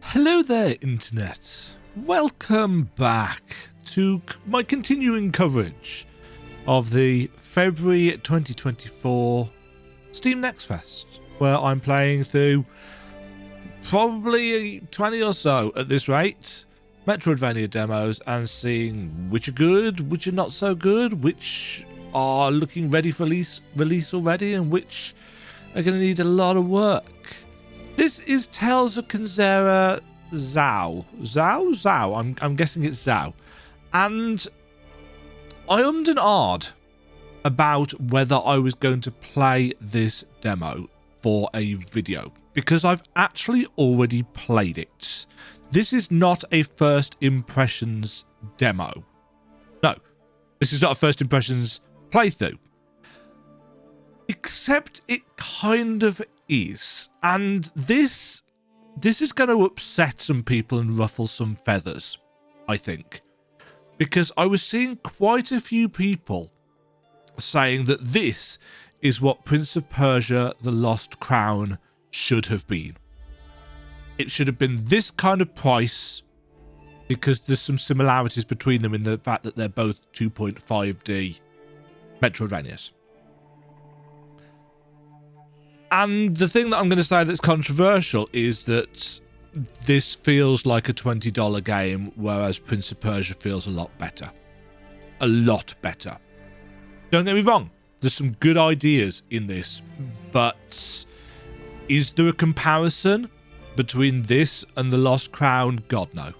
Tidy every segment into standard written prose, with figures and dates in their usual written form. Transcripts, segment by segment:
Hello there, Internet. Welcome back to my continuing coverage of the February 2024 Steam NextFest, where I'm playing through probably 20 or so at this rate Metroidvania demos and seeing which are good, which are not so good, which are looking ready for release already, and which are going to need a lot of work. This is Tales of Kenzera ZAU. ZAU? I'm guessing it's ZAU. And I ummed and ahed about whether I was going to play this demo for a video, because I've actually already played it. This is not a first impressions demo. No, this is not a first impressions playthrough. Except it kind of is. And this is going to upset some people and ruffle some feathers, I think. Because I was seeing quite a few people saying that this is what Prince of Persia: The Lost Crown should have been. It should have been this kind of price, because there's some similarities between them in the fact that they're both 2.5D Metroidvanias. And the thing that I'm going to say that's controversial is that this feels like a $20 game, whereas Prince of Persia feels a lot better. A lot better. Don't get me wrong, there's some good ideas in this, but is there a comparison between this and The Lost Crown? God, no.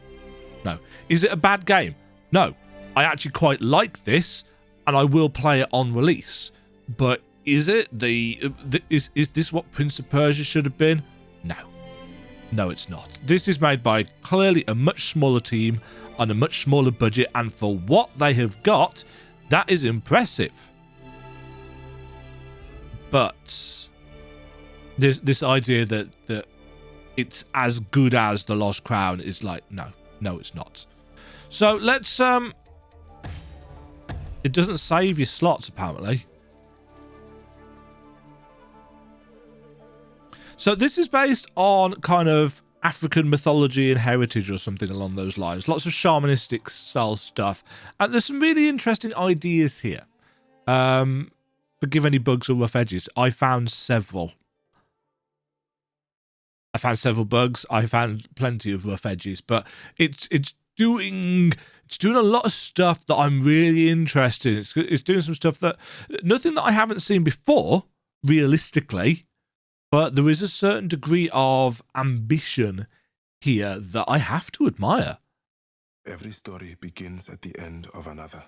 No. Is it a bad game? No. I actually quite like this, and I will play it on release. But is it is this what Prince of Persia should have been? No. No, it's not. This is made by clearly a much smaller team on a much smaller budget, and for what they have got, that is impressive. But this idea that it's as good as The Lost Crown is like, no, it's not. So let's it doesn't save your slots apparently. So this is based on kind of African mythology and heritage or something along those lines. Lots of shamanistic style stuff. And there's some really interesting ideas here. Forgive any bugs or rough edges. I found several. I found several bugs. I found plenty of rough edges. But it's doing a lot of stuff that I'm really interested in. It's doing some stuff that nothing that I haven't seen before, realistically. But there is a certain degree of ambition here that I have to admire. Every story begins at the end of another.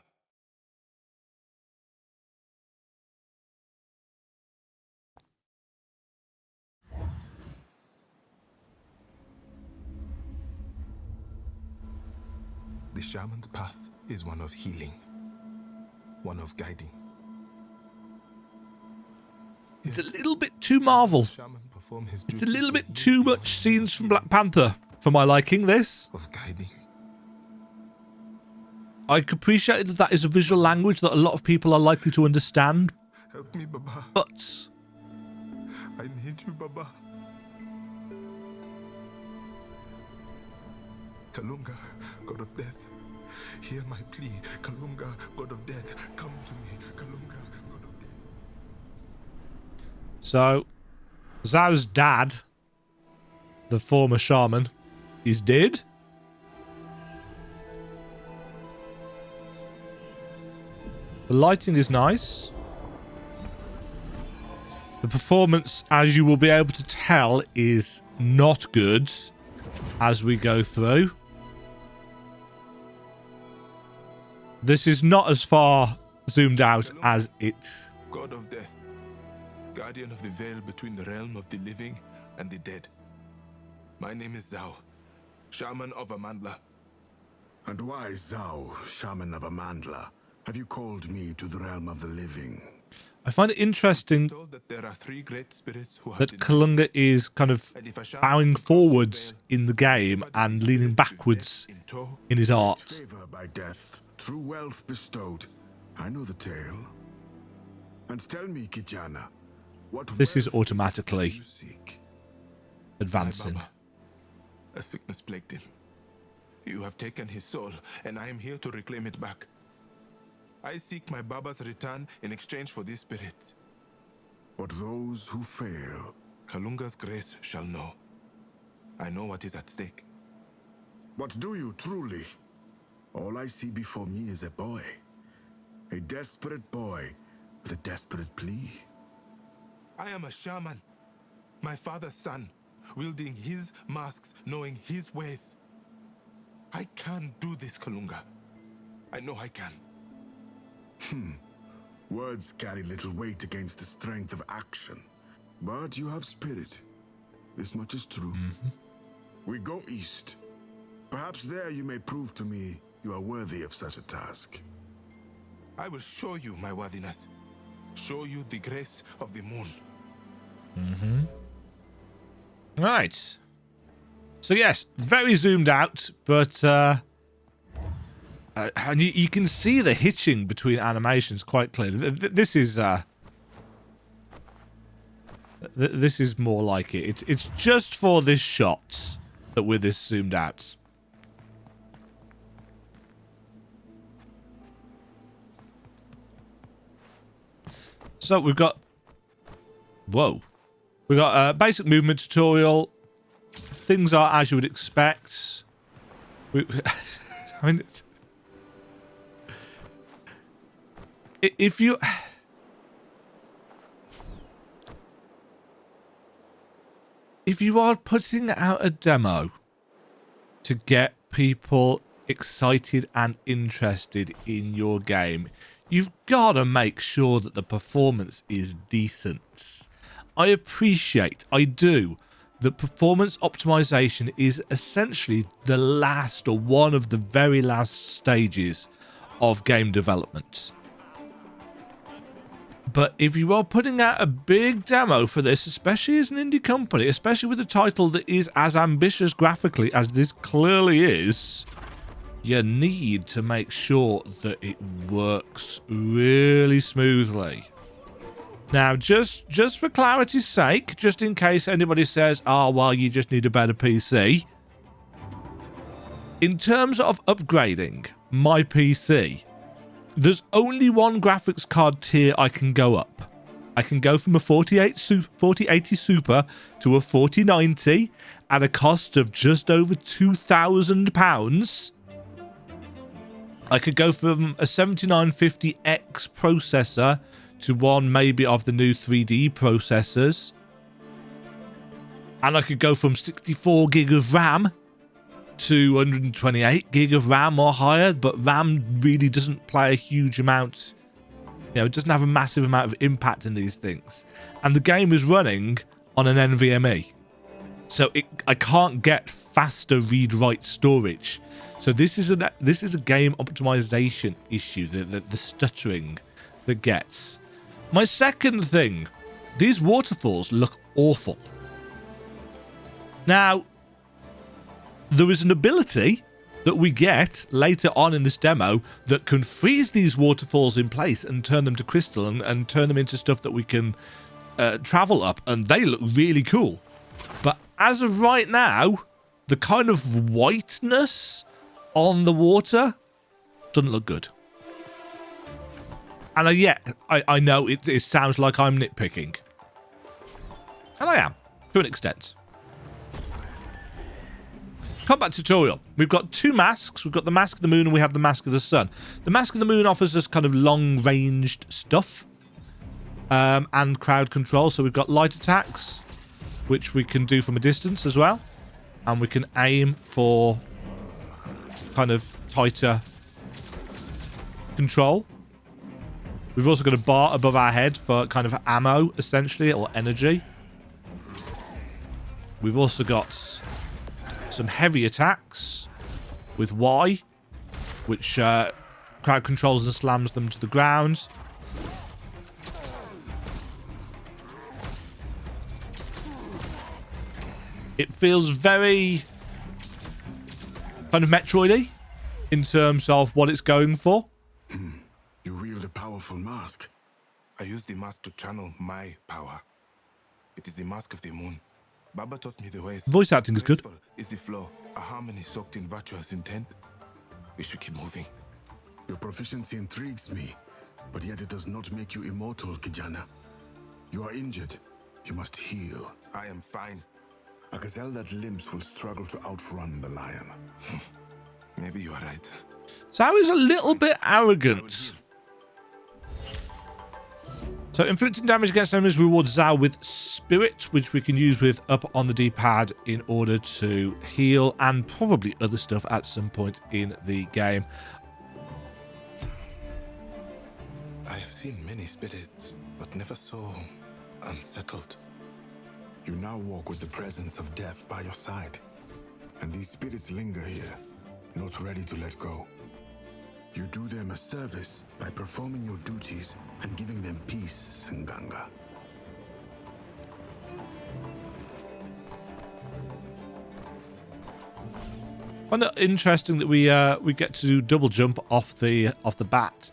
The shaman's path is one of healing, one of guiding. It's a little bit too Marvel. It's a little bit too much scenes from Black Panther for my liking, this. Of guiding. I appreciate that that is a visual language that a lot of people are likely to understand. Help me, Baba. But I need you, Baba. Kalunga, God of Death, hear my plea. Kalunga, God of Death, come to me. Kalunga, God of Death. So, ZAU's dad, the former shaman, is dead. The lighting is nice. The performance, as you will be able to tell, is not good as we go through. This is not as far zoomed out as it. God of Death, guardian of the veil between the realm of the living and the dead. My name is ZAU, shaman of Amandla. And why ZAU, shaman of Amandla? Have you called me to the realm of the living? I find it interesting That there are three great spirits who have that Kalunga is kind of bowing forwards in the game and leaning backwards in his art. Favor by death, true wealth bestowed. I know the tale. And tell me, Kijana, what This is wealth automatically you seek? advancing. A sickness plagued him. You have taken his soul, and I am here to reclaim it back. I seek my Baba's return in exchange for these spirits. But those who fail... Kalunga's grace shall know. I know what is at stake. But do you truly? All I see before me is a boy. A desperate boy with a desperate plea. I am a shaman. My father's son, wielding his masks, knowing his ways. I can do this, Kalunga. I know I can. Words carry little weight against the strength of action. But you have spirit. This much is true. We go east. Perhaps there you may prove to me you are worthy of such a task. I will show you my worthiness. Show you the grace of the moon. Right. So yes, very zoomed out, but and you can see the hitching between animations quite clearly. This is this is more like it. It's just for this shot that we're this zoomed out. So we've got... Whoa. We've got a basic movement tutorial. Things are as you would expect. I mean... If you... If you are putting out a demo to get people excited and interested in your game, you've got to make sure that the performance is decent. I appreciate, I do, that performance optimization is essentially the last or one of the very last stages of game development. But if you are putting out a big demo for this, especially as an indie company, especially with a title that is as ambitious graphically as this clearly is, you need to make sure that it works really smoothly. Now, just for clarity's sake, just in case anybody says, oh, well, you just need a better PC. In terms of upgrading my PC, there's only one graphics card tier I can go up. I can go from a 4080 Super to a 4090 at a cost of just over £2,000. I could go from a 7950X processor to one maybe of the new 3D processors. And I could go from 64 gig of RAM to 128 gig of RAM or higher, but RAM really doesn't play a huge amount. You know, it doesn't have a massive amount of impact in these things. And the game is running on an NVMe. So I can't get faster read-write storage. So this is a game optimization issue, the stuttering that gets. My second thing, these waterfalls look awful. Now, there is an ability that we get later on in this demo that can freeze these waterfalls in place and turn them to crystal and turn them into stuff that we can travel up, and they look really cool. But as of right now, the kind of whiteness on the water doesn't look good. And I know it sounds like I'm nitpicking. And I am, to an extent. Combat tutorial. We've got two masks. We've got the Mask of the Moon and we have the Mask of the Sun. The Mask of the Moon offers us kind of long-ranged stuff and crowd control. So we've got light attacks, which we can do from a distance as well. And we can aim for kind of tighter control. We've also got a bar above our head for kind of ammo, essentially, or energy. We've also got some heavy attacks with Y, which crowd controls and slams them to the ground. It feels very kind of Metroid-y in terms of what it's going for. You wield a powerful mask. I use the mask to channel my power. It is the mask of the moon. Baba taught me the ways. Voice acting is good. Graceful is the flow, a harmony soaked in virtuous intent. We should keep moving. Your proficiency intrigues me, but yet it does not make you immortal, Kijana. You are injured. You must heal. I am fine. A gazelle that limps will struggle to outrun the lion. Maybe you are right. ZAU is a little bit arrogant. So inflicting damage against enemies rewards ZAU with spirit, which we can use with up on the D-pad in order to heal and probably other stuff at some point in the game. I have seen many spirits, but never so unsettled. You now walk with the presence of death by your side. And these spirits linger here, not ready to let go. You do them a service by performing your duties and giving them peace, Nganga. Find it interesting that we get to do double jump off the bat.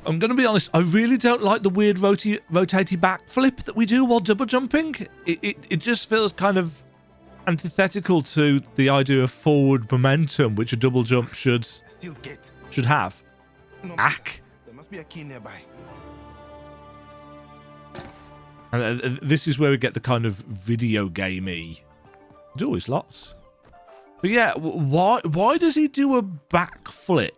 I'm going to be honest, I really don't like the weird rotating backflip that we do while double jumping. It just feels kind of antithetical to the idea of forward momentum, which a double jump should have. No, Ack. there must be a key nearby. And this is where we get the kind of video gamey. There's always lots. But yeah, why does he do a backflip?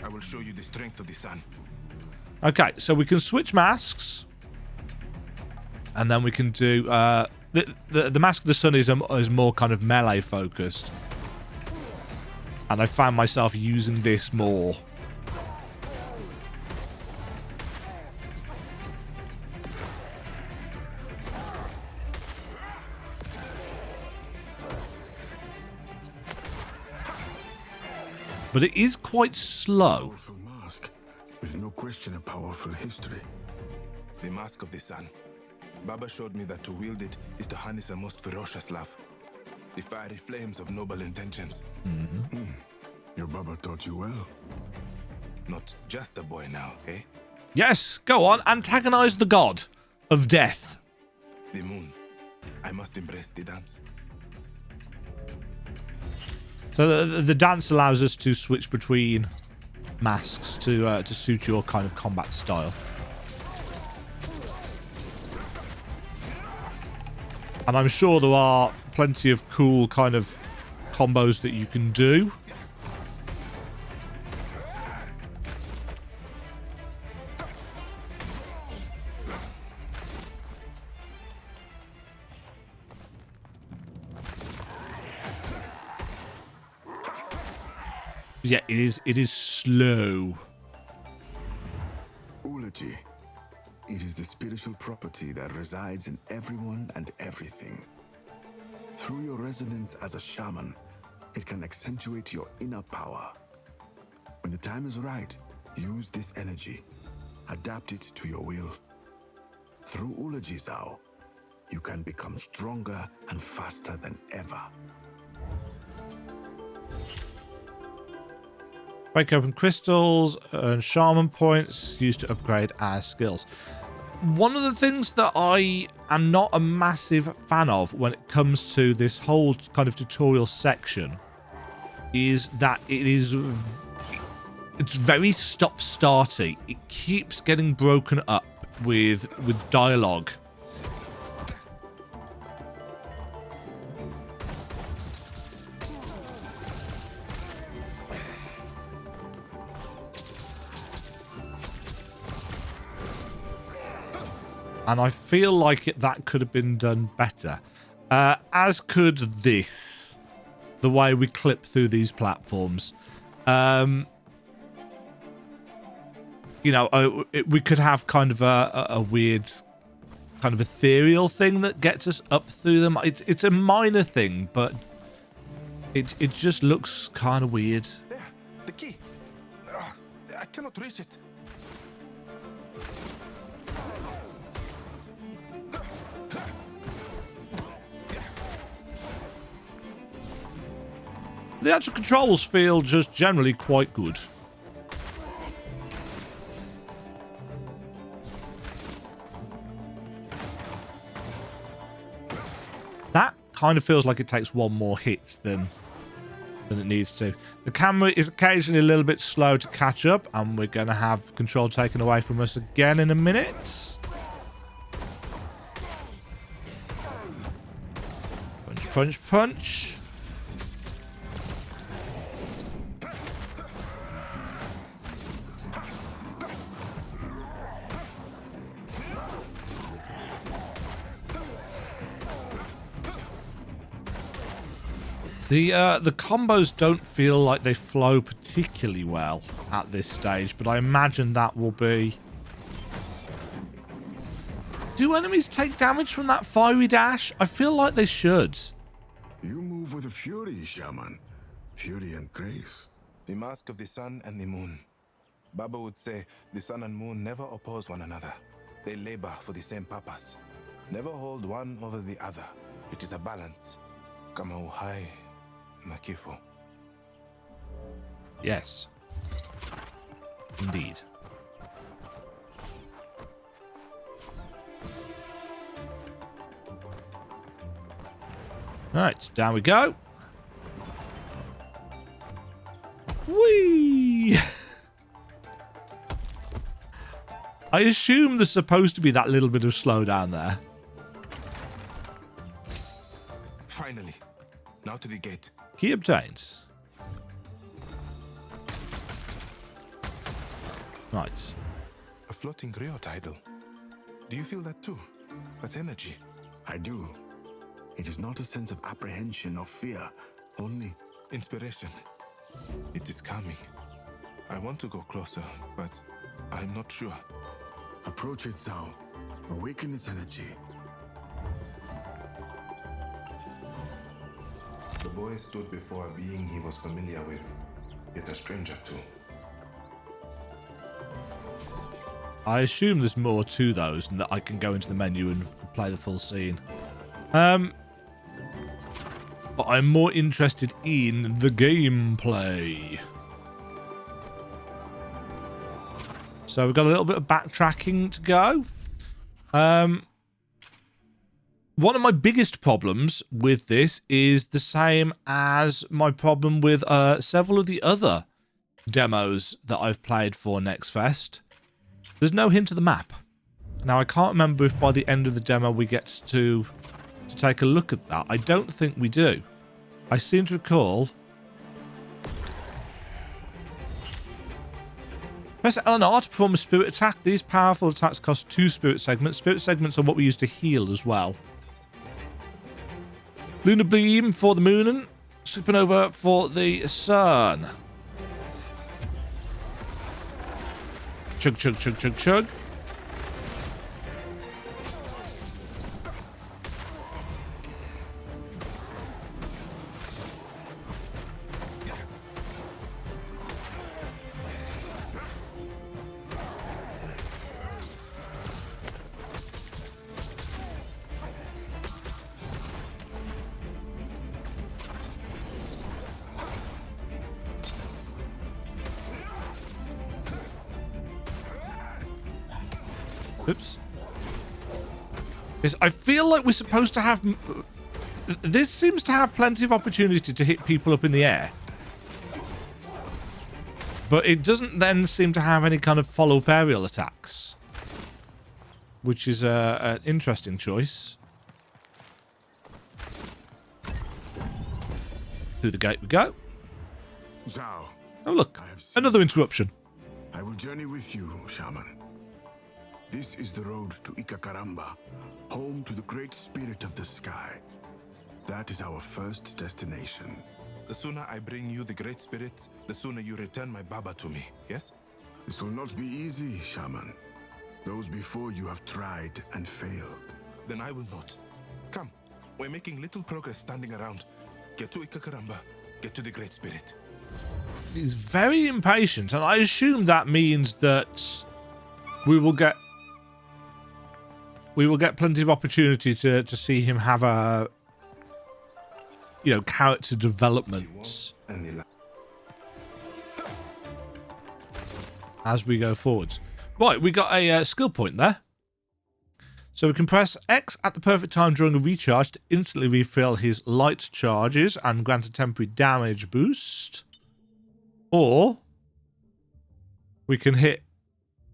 I will show you the strength of the sun. Okay, so we can switch masks. And then we can do... the Mask of the Sun is more kind of melee focused. And I found myself using this more. But it is quite slow. Powerful mask, with no question a powerful history. The Mask of the Sun. Baba showed me that to wield it is to harness a most ferocious love. The fiery flames of noble intentions. Your Baba taught you well. Not just a boy now, eh? Yes, go on, antagonize the god of death. The moon. I must embrace the dance. So the dance allows us to switch between masks to suit your kind of combat style. And I'm sure there are plenty of cool kind of combos that you can do. Yeah, it is slow. Eulogy. It is the spiritual property that resides in everyone and everything. Through your resonance as a shaman, it can accentuate your inner power. When the time is right, use this energy. Adapt it to your will. Through Eulogy, ZAU, you can become stronger and faster than ever. Break open crystals, earn shaman points, used to upgrade our skills. One of the things that I am not a massive fan of when it comes to this whole kind of tutorial section is that it's very stop-starty. It keeps getting broken up with dialogue. And I feel like that could have been done better. As could this. The way we clip through these platforms. You know, we could have kind of a weird, kind of ethereal thing that gets us up through them. It's a minor thing, but it just looks kind of weird. There, the key. I cannot reach it. The actual controls feel just generally quite good. kind of feels like it takes one more hit than it needs to. The camera is occasionally a little bit slow to catch up, and we're going to have control taken away from us again in a minute. Punch, punch, punch. The combos don't feel like they flow particularly well at this stage, but I imagine that will be... Do enemies take damage from that fiery dash? I feel like they should. You move with a fury, shaman. Fury and grace. The mask of the sun and the moon. Baba would say the sun and moon never oppose one another. They labor for the same purpose. Never hold one over the other. It is a balance. Kama uhai na kifo. Yes. Indeed. Right, down we go. Whee! I assume there's supposed to be that little bit of slowdown there. Finally. Now to the gate. Key obtains. Right. A floating griot idol. Do you feel that too? That's energy. I do. It is not a sense of apprehension or fear, only inspiration. It is coming. I want to go closer, but I'm not sure. Approach it, ZAU. Awaken its energy. The boy stood before a being he was familiar with, yet a stranger too. I assume there's more to those and that I can go into the menu and play the full scene. But I'm more interested in the gameplay. So we've got a little bit of backtracking to go. One of my biggest problems with this is the same as my problem with several of the other demos that I've played for NextFest. There's no hint of the map. Now, I can't remember if by the end of the demo we get to take a look at that. I don't think we do. I seem to recall... Press L and R to perform a spirit attack. These powerful attacks cost 2 spirit segments. Spirit segments are what we use to heal as well. Lunar Beam for the moon. Supernova for the sun. Chug, chug, chug, chug, chug. Oops. I feel like we're supposed to have... This seems to have plenty of opportunity to hit people up in the air. But it doesn't then seem to have any kind of follow-up aerial attacks. Which is an interesting choice. Through the gate we go. ZAU. Oh, look. Another interruption. I will journey with you, shaman. This is the road to Ikakaramba, home to the great spirit of the sky. That is our first destination. The sooner I bring you the great spirit, the sooner you return my Baba to me, yes? This will not be easy, shaman. Those before you have tried and failed. Then I will not. Come, we're making little progress standing around. Get to Ikakaramba, get to the great spirit. He's very impatient, and I assume that means that we will get plenty of opportunity to see him have a, you know, character development as we go forwards. Right, we got a skill point there. So we can press X at the perfect time during a recharge to instantly refill his light charges and grant a temporary damage boost. Or we can hit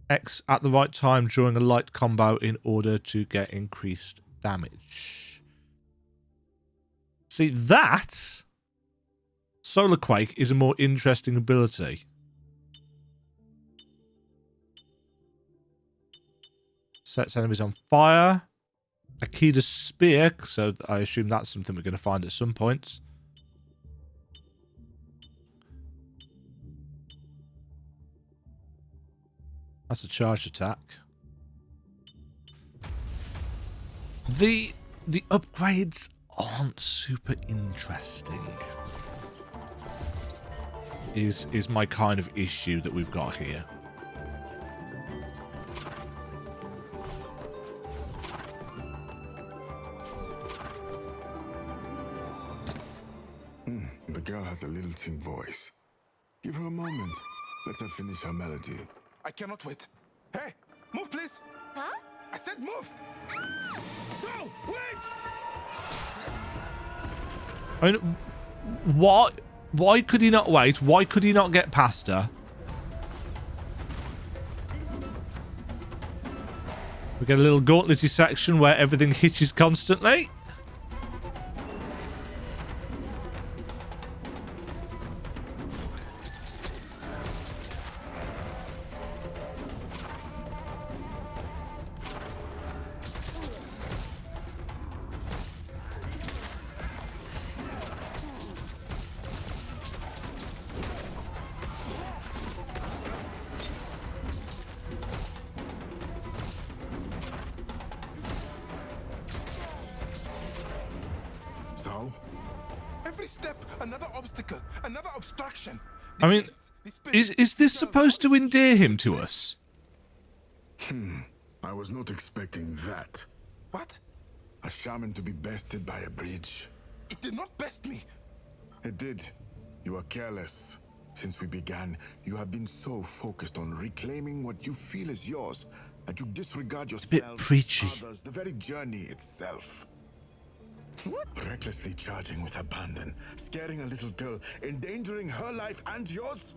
X at the right time during a light combo in order to get increased damage. See, that Solar Quake is a more interesting ability. Sets enemies on fire. Akida's Spear, so I assume that's something we're going to find at some point. That's a charged attack. The upgrades aren't super interesting. Is my kind of issue that we've got here. The girl has a lilting voice. Give her a moment. Let her finish her melody. I cannot wait. Hey, move please. Huh? I said move. So, wait! I mean, why could he not wait? Why could he not get past her? We get a little gauntletty section where everything hitches constantly. So? Every step, another obstacle, another obstruction. I mean, is this supposed to endear him to us? I was not expecting that. What? A shaman to be bested by a bridge. It did not best me. It did. You are careless. Since we began, you have been so focused on reclaiming what you feel is yours that you disregard yourself, preachy. others, the very journey itself. Recklessly charging with abandon, scaring a little girl, endangering her life and yours?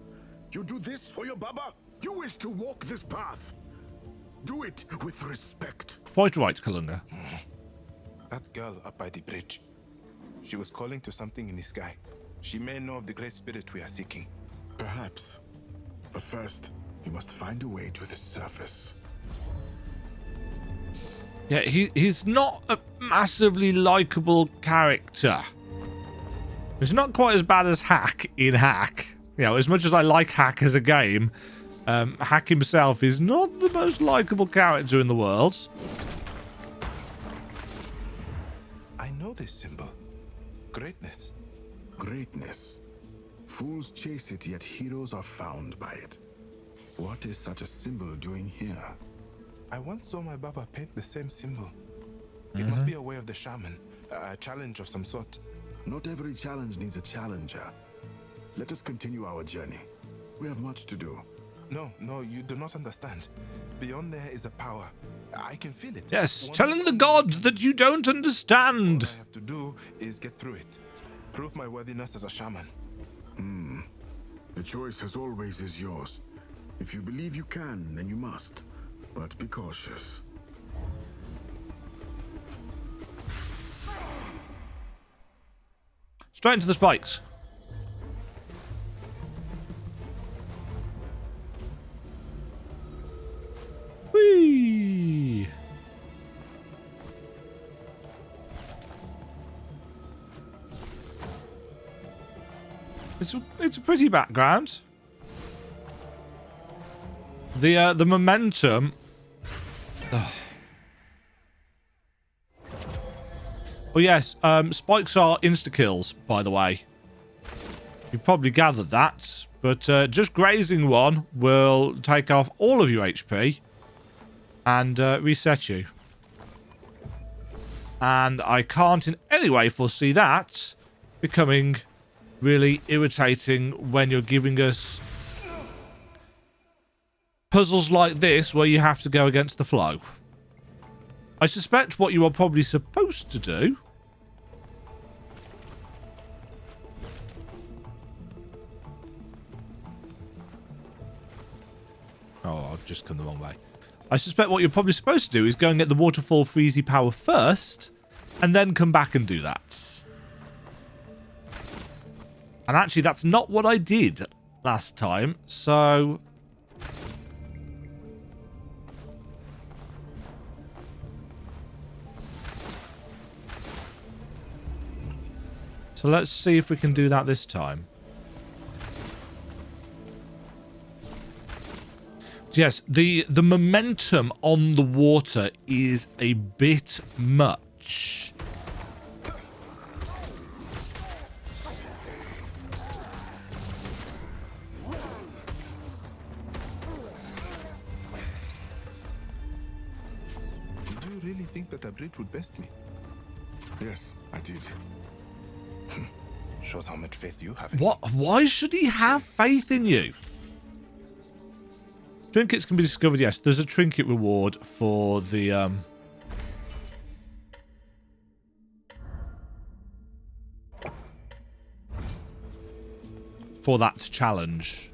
You do this for your Baba? You wish to walk this path? Do it with respect. Quite right, Kalunga. That girl up by the bridge. She was calling to something in the sky. She may know of the great spirit we are seeking. Perhaps. But first, you must find a way to the surface. Yeah, he's not a massively likable character. He's not quite as bad as Hack in Hack. You know, as much as I like Hack as a game, Hack himself is not the most likable character in the world. I know this symbol. Greatness. Greatness. Fools chase it, yet heroes are found by it. What is such a symbol doing here? I once saw my Baba paint the same symbol. It must be a way of the shaman, a challenge of some sort. Not every challenge needs a challenger. Let us continue our journey. We have much to do. No, you do not understand. Beyond there is a power. I can feel it. Yes, One telling of the gods that you don't understand. All I have to do is get through it. Prove my worthiness as a shaman. The choice as always is yours. If you believe you can, then you must. But be cautious. Straight into the spikes. Whee! It's a pretty background. The momentum. Oh yes, spikes are insta-kills, by the way. You've probably gathered that, but just grazing one will take off all of your HP and reset you. And I can't in any way foresee that becoming really irritating when you're giving us puzzles like this where you have to go against the flow. I suspect what you are probably supposed to do... Oh, I've just come the wrong way. I suspect what you're probably supposed to do is go and get the waterfall freezy power first, and then come back and do that. And actually, that's not what I did last time, so... So let's see if we can do that this time. Yes, the momentum on the water is a bit much. Did you really think that a bridge would best me? Yes, I did. Shows how much faith you have in What? Why should he have faith in you? Trinkets can be discovered, yes. There's a trinket reward for the, for that challenge.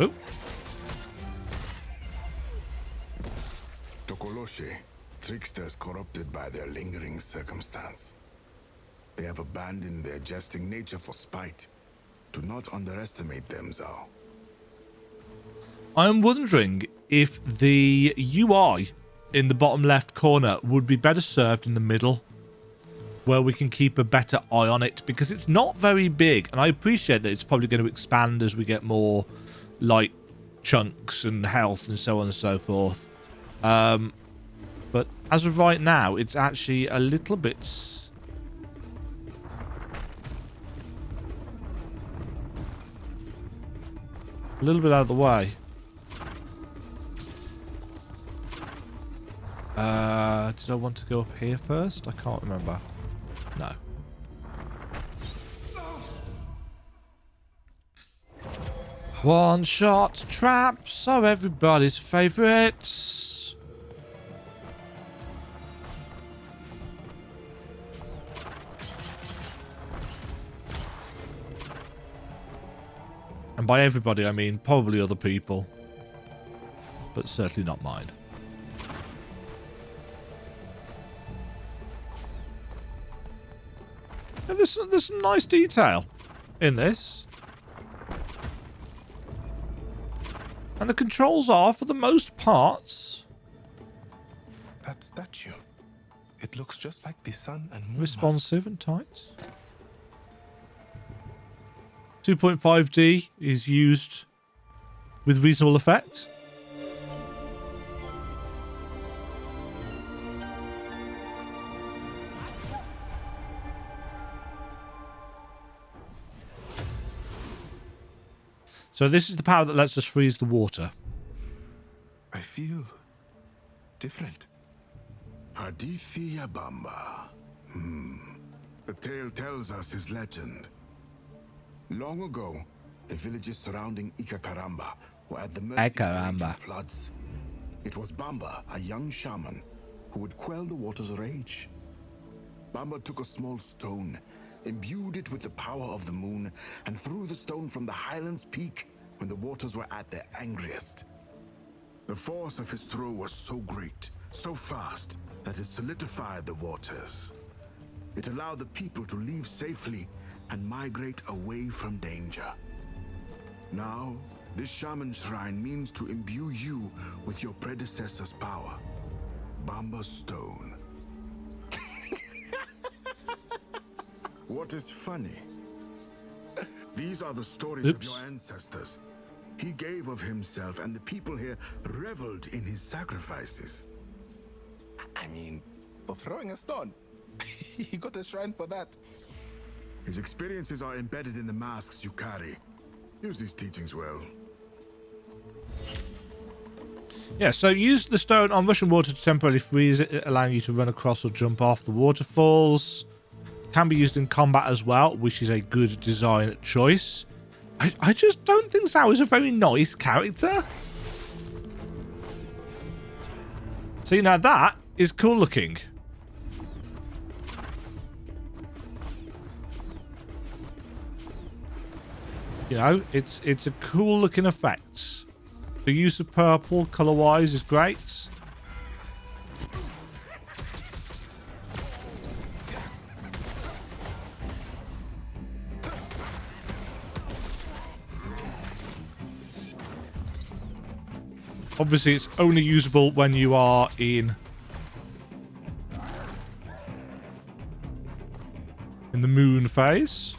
Oh. Tokoloshe, tricksters corrupted by their lingering circumstance. They have abandoned their jesting nature for spite. Do not underestimate them, ZAU. I'm wondering if the UI in the bottom left corner would be better served in the middle, where we can keep a better eye on it, because it's not very big, and I appreciate that it's probably going to expand as we get more light chunks and health and so on and so forth. But as of right now, it's actually a little bit... a little bit out of the way. Did I want to go up here first? I can't remember. No. One-shot traps are everybody's favourites. And by everybody, I mean probably other people. But certainly not mine. And there's some nice detail in this. And the controls are, for the most parts... that statue. It looks just like the sun and moon. responsive and tight. 2.5D is used with reasonable effect. So this is the power that lets us freeze the water. I feel different. Hadithi Bamba. The tale tells us his legend. Long ago, the villages surrounding Ikakaramba were at the mercy of Ikaramba. raging floods. It was Bamba, a young shaman, who would quell the water's rage. Bamba took a small stone, imbued it with the power of the moon, and threw the stone from the highland's peak when the waters were at their angriest. The force of his throw was so great, so fast, that it solidified the waters. It allowed the people to leave safely and migrate away from danger. Now, this shaman shrine means to imbue you with your predecessor's power. Bamba Stone. What is funny? These are the stories of your ancestors. He gave of himself, and the people here reveled in his sacrifices. I mean, for throwing a stone. He got a shrine for that. His experiences are embedded in the masks you carry. Use these teachings well. Yeah, so use the stone on rushing water to temporarily freeze it, allowing you to run across or jump off the waterfalls. Can be used in combat as well, which is a good design choice. I just don't think ZAU is a very nice character. See, now that is cool looking. You know, it's a cool looking effect. The use of purple color-wise is great. Obviously, it's only usable when you are in the moon phase.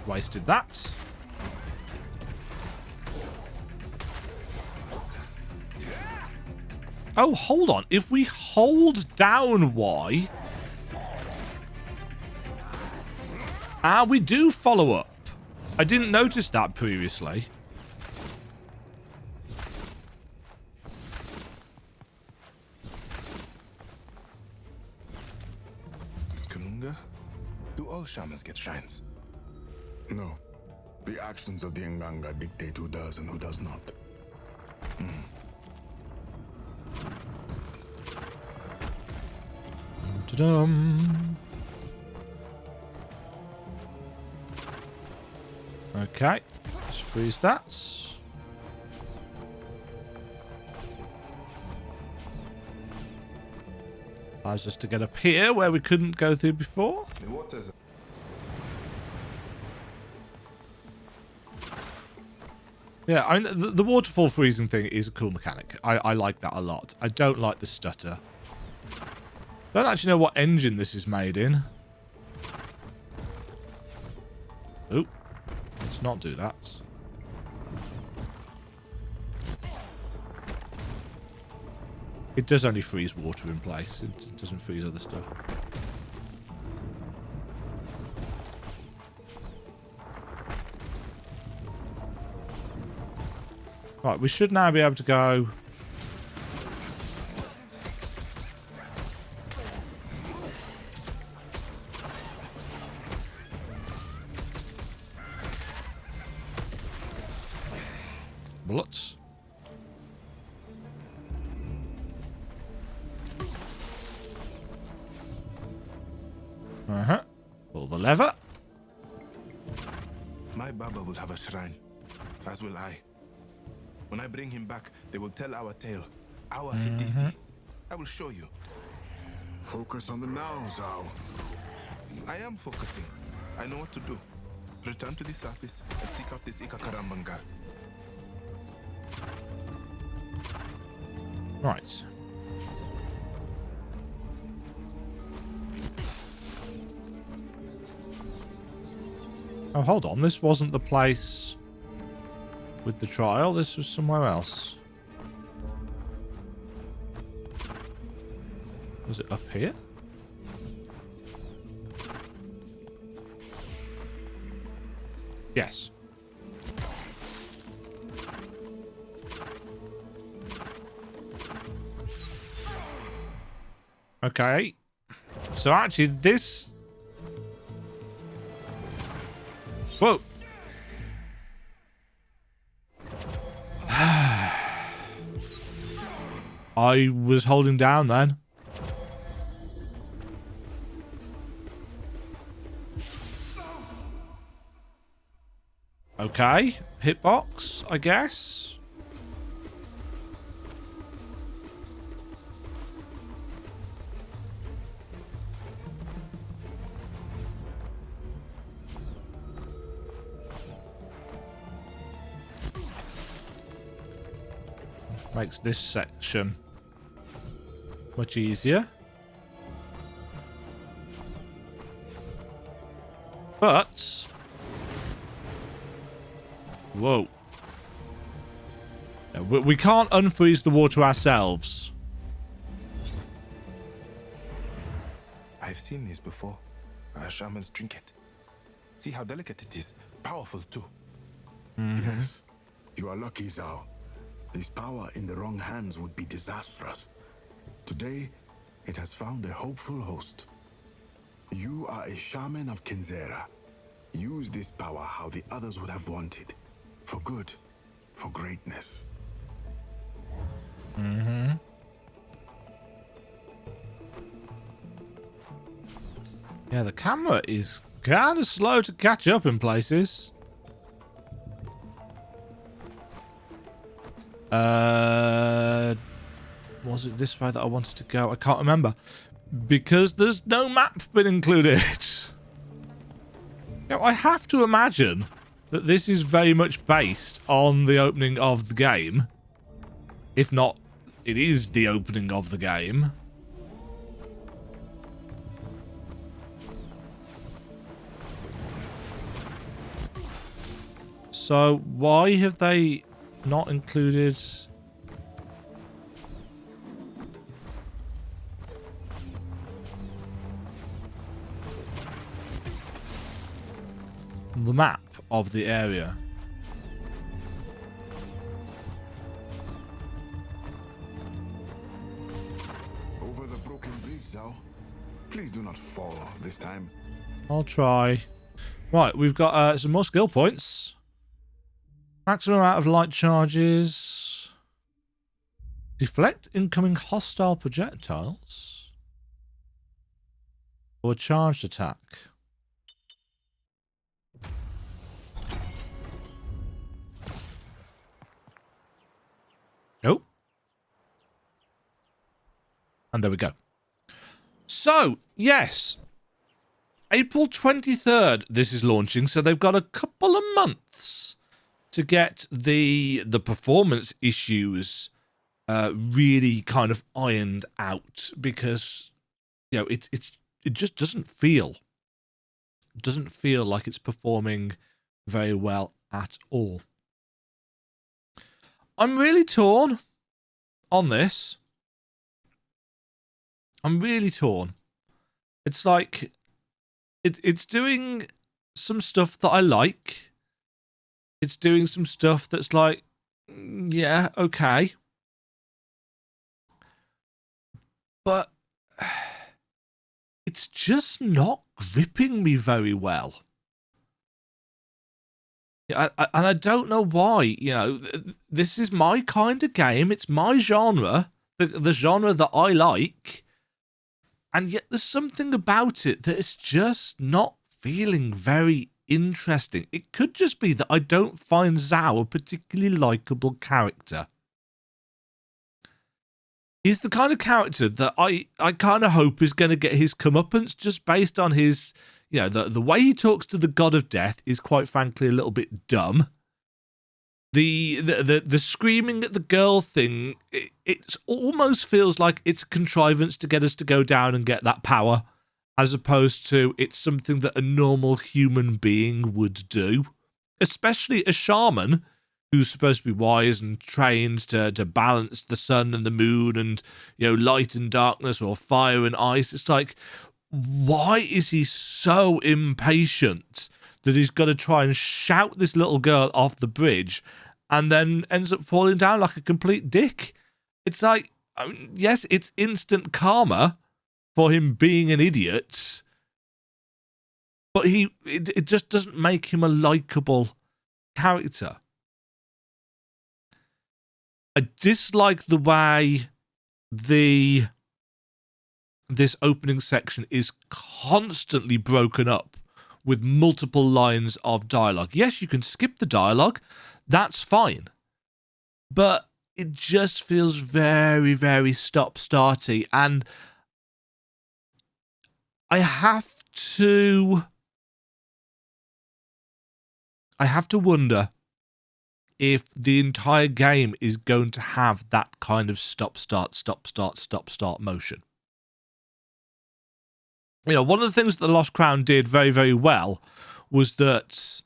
Wasted that. Oh, hold on. If we hold down Y... we do follow up. I didn't notice that previously. Kalunga, do all shamans get shrines? No. The actions of the Nganga dictate who does and who does not. Ta-dum. Okay, let's freeze that. Allows us to get up here where we couldn't go through before. The waters. Yeah, I mean, the waterfall freezing thing is a cool mechanic. I like that a lot. I don't like the stutter. Don't actually know what engine this is made in. Oop. Let's not do that. It does only freeze water in place. It doesn't freeze other stuff. Right, we should now be able to go... bullets. Pull the lever. My Baba will have a shrine, as will I. When I bring him back, they will tell our tale, our Hadithi. I will show you. Focus on the now, ZAU. I am focusing. I know what to do. Return to the surface and seek out this Ikakarambangal. Right. Oh, hold on. This wasn't the place with the trial. This was somewhere else. Was it up here? Yes. Okay. So actually this... Whoa. I was holding down then. Okay. Hitbox, I guess. Makes this section much easier. But... Whoa. No, we can't unfreeze the water ourselves. I've seen this before. Shamans drink it. See how delicate it is. Powerful too. Yes. You are lucky, ZAU. This power in the wrong hands would be disastrous. Today, it has found a hopeful host. You are a shaman of Kenzera. Use this power how the others would have wanted. For good. For greatness. Yeah, the camera is kind of slow to catch up in places. Was it this way that I wanted to go? I can't remember. Because there's no map been included. Now, I have to imagine that this is very much based on the opening of the game. If not, it is the opening of the game. So, why have they not included... the map of the area? Over the broken bridge, ZAU. Please do not fall this time. I'll try. Right, we've got some more skill points. Maximum amount of light charges. Deflect incoming hostile projectiles. Or charged attack. Nope. And there we go. So, yes. April 23rd this is launching, so they've got a couple of months to get the performance issues really kind of ironed out, because you know it just doesn't feel like it's performing very well at all. I'm really torn on this. I'm really torn. It's like it's doing some stuff that I like. It's doing some stuff that's like, yeah, okay. But it's just not gripping me very well. And I don't know why. You know, this is my kind of game. It's my genre, the genre that I like. And yet there's something about it that is just not feeling very interesting. It could just be that I don't find ZAU a particularly likable character. He's the kind of character that I kind of hope is going to get his comeuppance just based on his, you know, the way he talks to the god of death is quite frankly a little bit dumb. The screaming at the girl thing, it almost feels like it's a contrivance to get us to go down and get that power, as opposed to it's something that a normal human being would do. Especially a shaman who's supposed to be wise and trained to balance the sun and the moon and, you know, light and darkness or fire and ice. It's like, why is he so impatient that he's got to try and shout this little girl off the bridge and then ends up falling down like a complete dick? It's like, I mean, yes, it's instant karma for him being an idiot, but it just doesn't make him a likable character. I dislike the way this opening section is constantly broken up with multiple lines of dialogue. Yes, you can skip the dialogue. That's fine. But it just feels very, very stop-starty. And I have to wonder if the entire game is going to have that kind of stop-start motion. You know, one of the things that The Lost Crown did very, very well was that,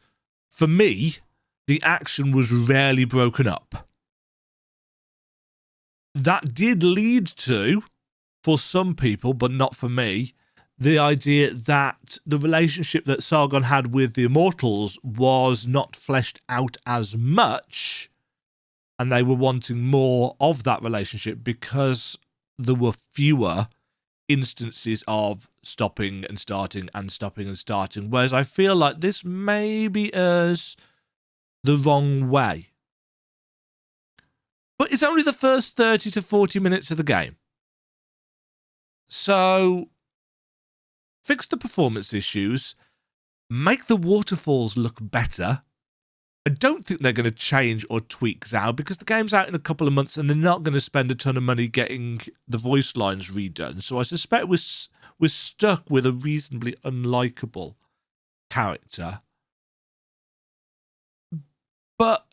for me, the action was rarely broken up. That did lead to, for some people, but not for me, the idea that the relationship that Sargon had with the Immortals was not fleshed out as much, and they were wanting more of that relationship because there were fewer instances of stopping and starting and stopping and starting, whereas I feel like this maybe is the wrong way. But it's only the first 30 to 40 minutes of the game. So, fix the performance issues, make the waterfalls look better. I don't think they're going to change or tweak ZAU because the game's out in a couple of months and they're not going to spend a ton of money getting the voice lines redone. So I suspect we're stuck with a reasonably unlikable character. But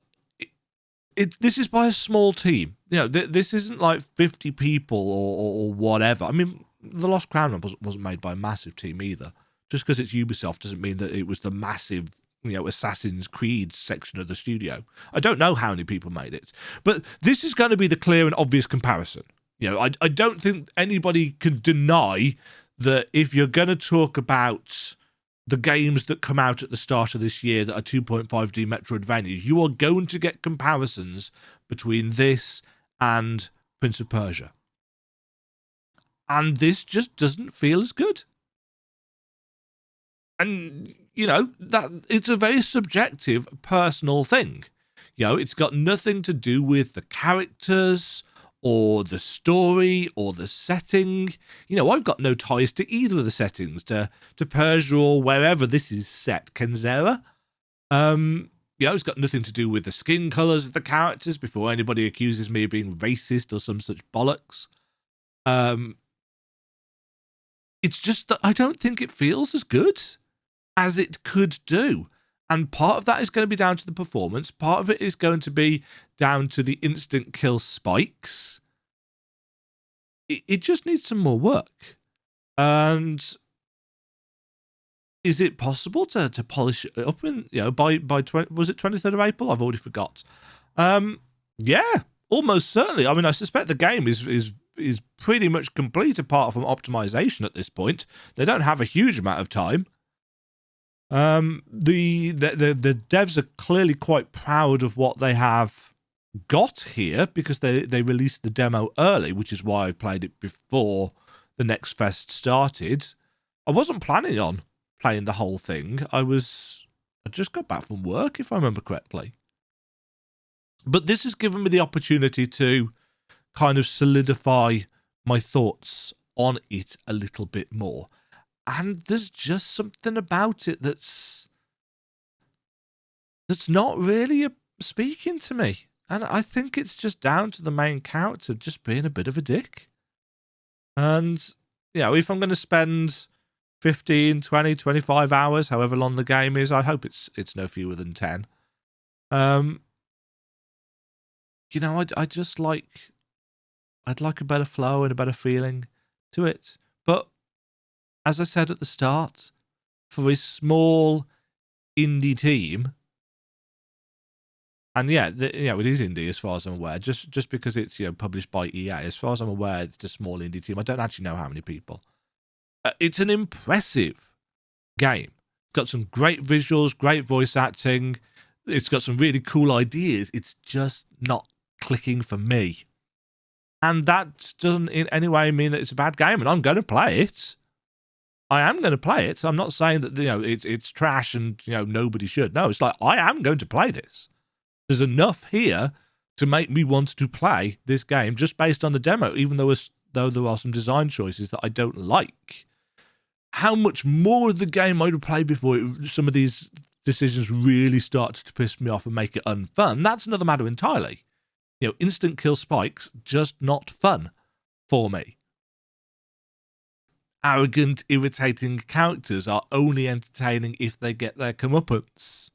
this is by a small team. You know, this isn't like 50 people or whatever. I mean, The Lost Crown wasn't made by a massive team either. Just because it's Ubisoft doesn't mean that it was the massive, you know, Assassin's Creed section of the studio. I don't know how many people made it. But this is going to be the clear and obvious comparison. You know, I don't think anybody can deny that if you're going to talk about the games that come out at the start of this year that are 2.5D Metroidvanias, you are going to get comparisons between this and Prince of Persia. And this just doesn't feel as good. And, you know, that it's a very subjective, personal thing. You know, it's got nothing to do with the characters or the story or the setting. You know, I've got no ties to either of the settings, to Persia or wherever this is set, Kenzera. You know, it's got nothing to do with the skin colours of the characters before anybody accuses me of being racist or some such bollocks. It's just that I don't think it feels as good as it could do. And part of that is going to be down to the performance. Part of it is going to be down to the instant kill spikes. It just needs some more work. And is it possible to polish it up in, you know, by 20, was it 23rd of April? I've already forgot. Yeah, almost certainly. I mean, I suspect the game is pretty much complete apart from optimization at this point. They don't have a huge amount of time. The devs are clearly quite proud of what they have got here because they released the demo early, which is why I played it before the NextFest started. I wasn't planning on playing the whole thing. I just got back from work, if I remember correctly. But this has given me the opportunity to kind of solidify my thoughts on it a little bit more. And there's just something about it that's not really speaking to me. And I think it's just down to the main character just being a bit of a dick. And, you know, if I'm going to spend 15, 20, 25 hours, however long the game is, I hope it's no fewer than 10. You know, I'd like a better flow and a better feeling to it. But as I said at the start, for a small indie team, and yeah, you know, it is indie as far as I'm aware, just because it's, you know, published by EA, as far as I'm aware, it's a small indie team. I don't actually know how many people. It's an impressive game. It's got some great visuals, great voice acting. It's got some really cool ideas. It's just not clicking for me. And that doesn't in any way mean that it's a bad game, and I'm going to play it. I am going to play it. I'm not saying that, you know, it's trash and, you know, nobody should. No, it's like, I am going to play this. There's enough here to make me want to play this game just based on the demo, even though there are some design choices that I don't like. How much more of the game I would play before some of these decisions really start to piss me off and make it unfun, that's another matter entirely. You know, instant kill spikes, just not fun for me. Arrogant, irritating characters are only entertaining if they get their comeuppance.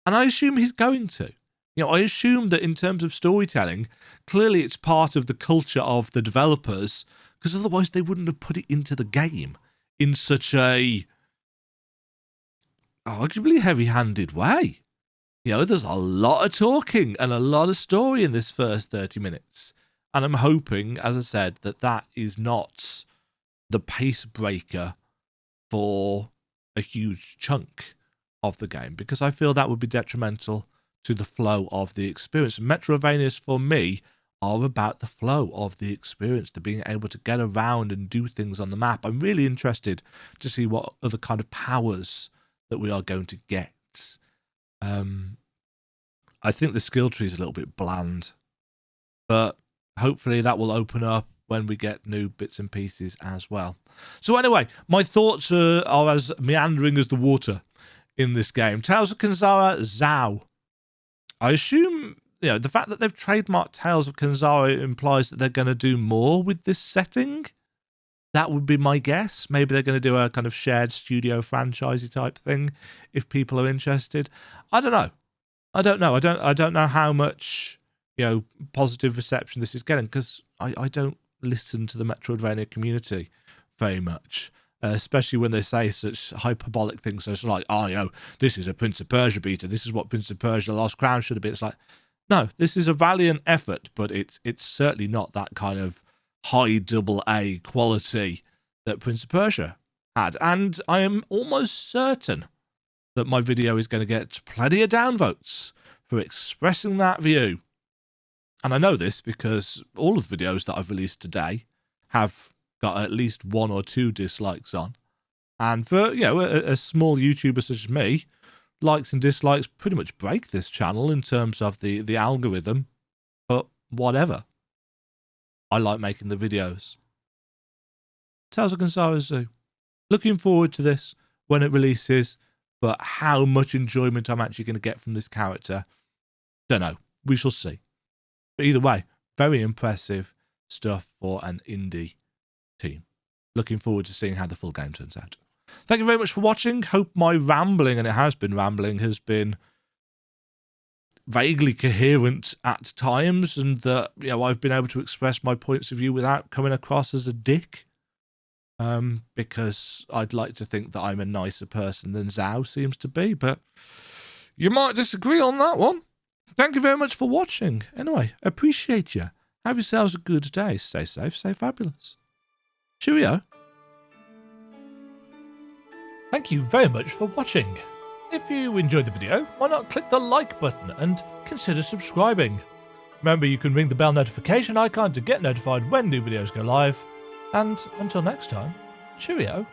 And I assume he's going to. You know, I assume that in terms of storytelling, clearly it's part of the culture of the developers, because otherwise they wouldn't have put it into the game in such a arguably heavy-handed way. You know, there's a lot of talking and a lot of story in this first 30 minutes. And I'm hoping, as I said, that that is not the pace breaker for a huge chunk of the game, because I feel that would be detrimental to the flow of the experience. Metroidvanias, for me, are about the flow of the experience, to being able to get around and do things on the map. I'm really interested to see what other kind of powers that we are going to get. I think the skill tree is a little bit bland, but hopefully that will open up when we get new bits and pieces as well. So anyway, my thoughts are as meandering as the water in this game. Tales of Kenzera, ZAU. I assume, you know, the fact that they've trademarked Tales of Kenzera implies that they're going to do more with this setting. That would be my guess. Maybe they're going to do a kind of shared studio franchisey type thing if people are interested. I don't know. I don't know how much, you know, positive reception this is getting, because I don't listen to the Metroidvania community very much, especially when they say such hyperbolic things as like, oh, you know, this is a Prince of Persia beta, this is what Prince of Persia Lost Crown should have been. It's like, no, this is a valiant effort, but it's certainly not that kind of high AA quality that Prince of Persia had. And I am almost certain that my video is going to get plenty of downvotes for expressing that view. And I know this because all of the videos that I've released today have got at least 1 or 2 dislikes on. And for, you know, a small YouTuber such as me, likes and dislikes pretty much break this channel in terms of the algorithm. But whatever. I like making the videos. Tales of Kenzera ZAU. Looking forward to this when it releases, but how much enjoyment I'm actually going to get from this character, don't know. We shall see. But either way, very impressive stuff for an indie team. Looking forward to seeing how the full game turns out. Thank you very much for watching. Hope my rambling, and it has been rambling, has been vaguely coherent at times, and that, you know, I've been able to express my points of view without coming across as a dick. Because I'd like to think that I'm a nicer person than ZAU seems to be, but you might disagree on that one. Thank you very much for watching. Anyway, appreciate you. Have yourselves a good day. Stay safe, stay fabulous. Cheerio. Thank you very much for watching. If you enjoyed the video, why not click the like button and consider subscribing. Remember, you can ring the bell notification icon to get notified when new videos go live. And until next time, cheerio.